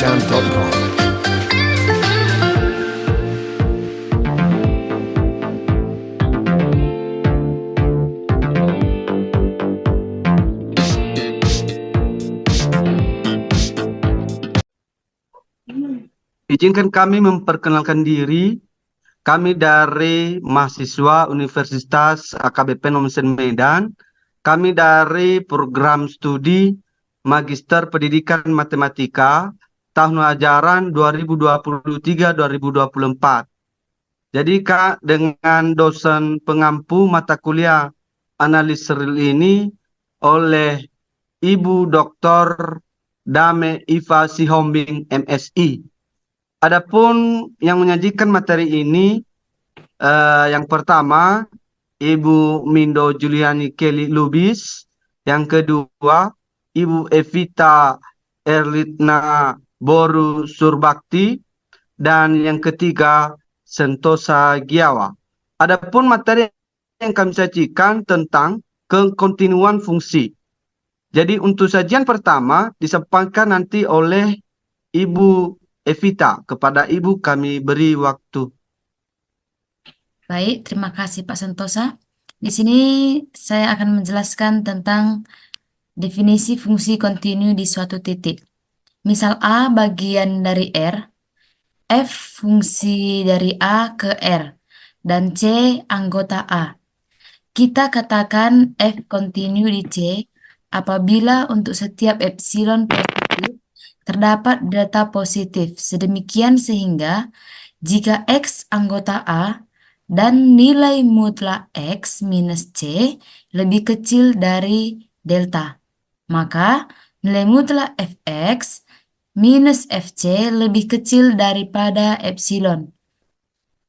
www.radiomedan.com. Izinkan kami memperkenalkan diri. Kami dari mahasiswa Universitas AKBP Nomsen Medan. Kami dari program studi Magister Pendidikan Matematika tahun ajaran 2023-2024. Jadi Kak, dengan dosen pengampu mata kuliah analis real ini oleh Ibu Dr. Dame Iva Sihombing MSI. Adapun yang menyajikan materi ini, yang pertama Ibu Mindo Juliani Kelly Lubis, yang kedua Ibu Evita Erlitna Boru Surbakti, dan yang ketiga Sentosa Giawa. Adapun materi yang kami sajikan tentang kekontinuan fungsi. Jadi untuk sajian pertama disampaikan nanti oleh Ibu Evita. Kepada Ibu kami beri waktu. Baik, terima kasih Pak Sentosa. Di sini saya akan menjelaskan tentang definisi fungsi kontinu di suatu titik. Misal A bagian dari R, F fungsi dari A ke R, dan C anggota A. Kita katakan F kontinu di C apabila untuk setiap epsilon positif terdapat delta positif. Sedemikian sehingga jika X anggota A dan nilai mutlak X minus C lebih kecil dari delta, maka nilai mutlak Fx minus Fc lebih kecil daripada epsilon.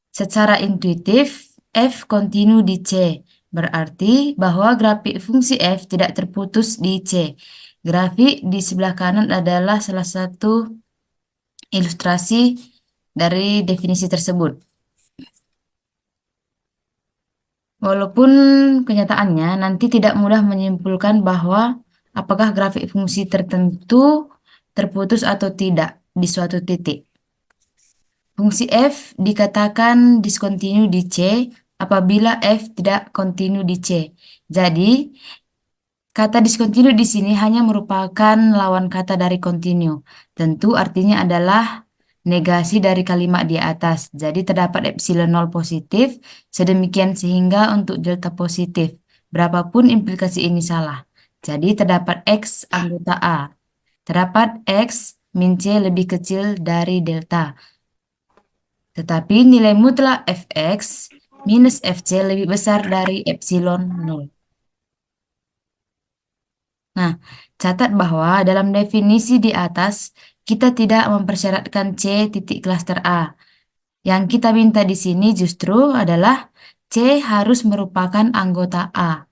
Secara intuitif, F kontinu di C, berarti bahwa grafik fungsi F tidak terputus di C. Grafik di sebelah kanan adalah salah satu ilustrasi dari definisi tersebut. Walaupun kenyataannya nanti tidak mudah menyimpulkan bahwa apakah grafik fungsi tertentu terputus atau tidak di suatu titik. Fungsi F dikatakan diskontinu di C apabila F tidak kontinu di C. Jadi, kata diskontinu di sini hanya merupakan lawan kata dari kontinu. Tentu artinya adalah negasi dari kalimat di atas. Jadi terdapat epsilon 0 positif, sedemikian sehingga untuk delta positif. Berapapun implikasi ini salah. Jadi terdapat X anggota A. Terdapat X min C lebih kecil dari delta. Tetapi nilai mutlak Fx minus Fc lebih besar dari epsilon 0. Nah, catat bahwa dalam definisi di atas, kita tidak mempersyaratkan C titik klaster A. Yang kita minta di sini justru adalah C harus merupakan anggota A.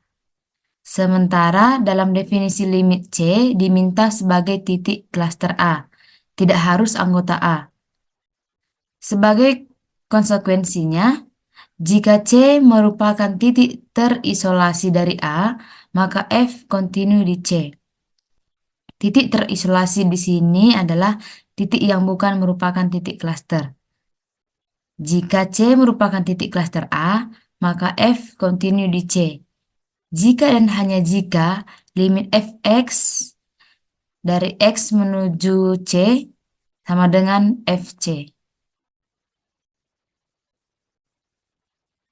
Sementara dalam definisi limit C diminta sebagai titik klaster A, tidak harus anggota A. Sebagai konsekuensinya, jika C merupakan titik terisolasi dari A, maka F kontinu di C. Titik terisolasi di sini adalah titik yang bukan merupakan titik klaster. Jika C merupakan titik klaster A, maka F kontinu di C. Jika dan hanya jika limit Fx dari X menuju C sama dengan Fc.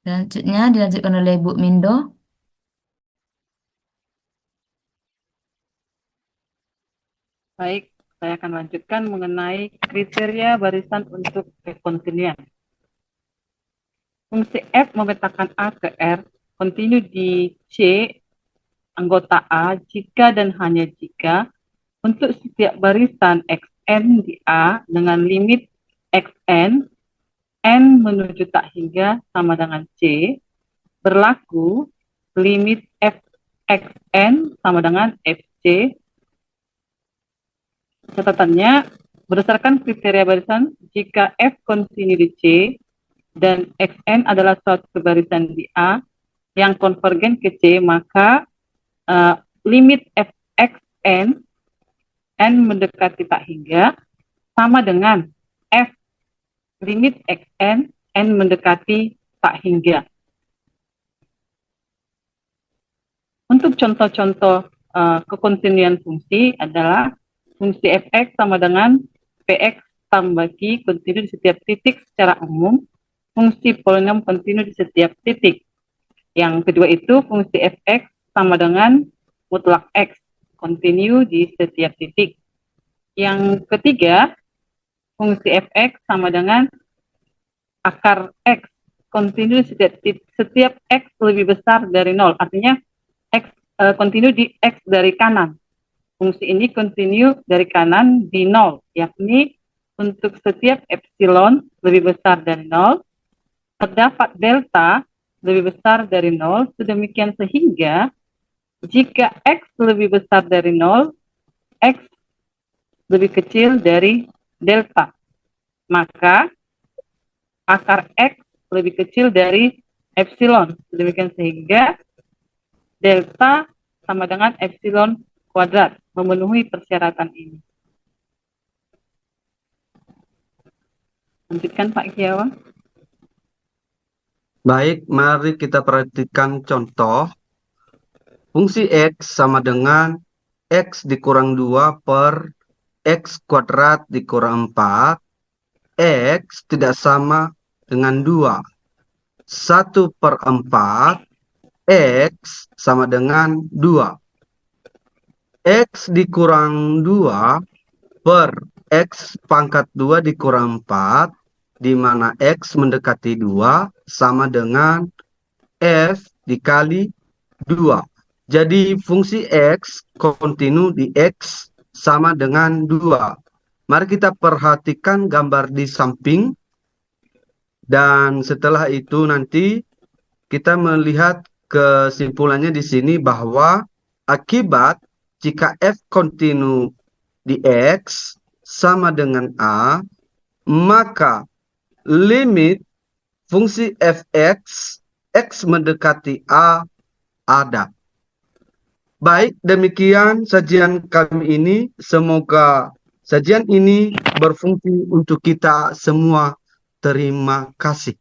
Selanjutnya dilanjutkan oleh Bu Mindo. Baik, saya akan lanjutkan mengenai kriteria barisan untuk kekontinuan. Fungsi F memetakan A ke R kontinu di C anggota A jika dan hanya jika untuk setiap barisan Xn di A dengan limit Xn N menuju tak hingga sama dengan C berlaku limit Fxn sama dengan Fc. Catatannya, berdasarkan kriteria barisan, jika F kontinu di C dan Xn adalah suatu barisan di A yang konvergen ke C, maka limit Fxn N mendekati tak hingga sama dengan f limit xn, n mendekati tak hingga. Untuk contoh-contoh kekontinuan fungsi adalah fungsi fx sama dengan px tambah q kontinu di setiap titik secara umum, fungsi polinom kontinu di setiap titik. Yang kedua itu fungsi fx sama dengan mutlak x kontinu di setiap titik. Yang ketiga, fungsi fx sama dengan akar x kontinu di setiap x lebih besar dari 0. Artinya x kontinu di x dari kanan. Fungsi ini kontinu dari kanan di 0, yakni untuk setiap epsilon lebih besar dari 0, terdapat delta lebih besar dari 0, sedemikian sehingga jika x lebih besar dari 0, x lebih kecil dari delta, maka akar x lebih kecil dari epsilon, sedemikian sehingga delta sama dengan epsilon kuadrat, memenuhi persyaratan ini. Lanjutkan Pak Kiawan. Baik, mari kita perhatikan contoh. Fungsi X sama dengan X dikurang 2 per X kuadrat dikurang 4. X tidak sama dengan 2. 1 per 4. X sama dengan 2. X dikurang 2 per X pangkat 2 dikurang 4, di mana X mendekati 2 sama dengan F dikali 2. Jadi fungsi X kontinu di X sama dengan 2. Mari kita perhatikan gambar di samping. Dan setelah itu nanti kita melihat kesimpulannya di sini bahwa akibat jika F kontinu di X sama dengan A, maka limit fungsi fx, X mendekati A ada. Baik, demikian sajian kami ini. Semoga sajian ini berfungsi untuk kita semua. Terima kasih.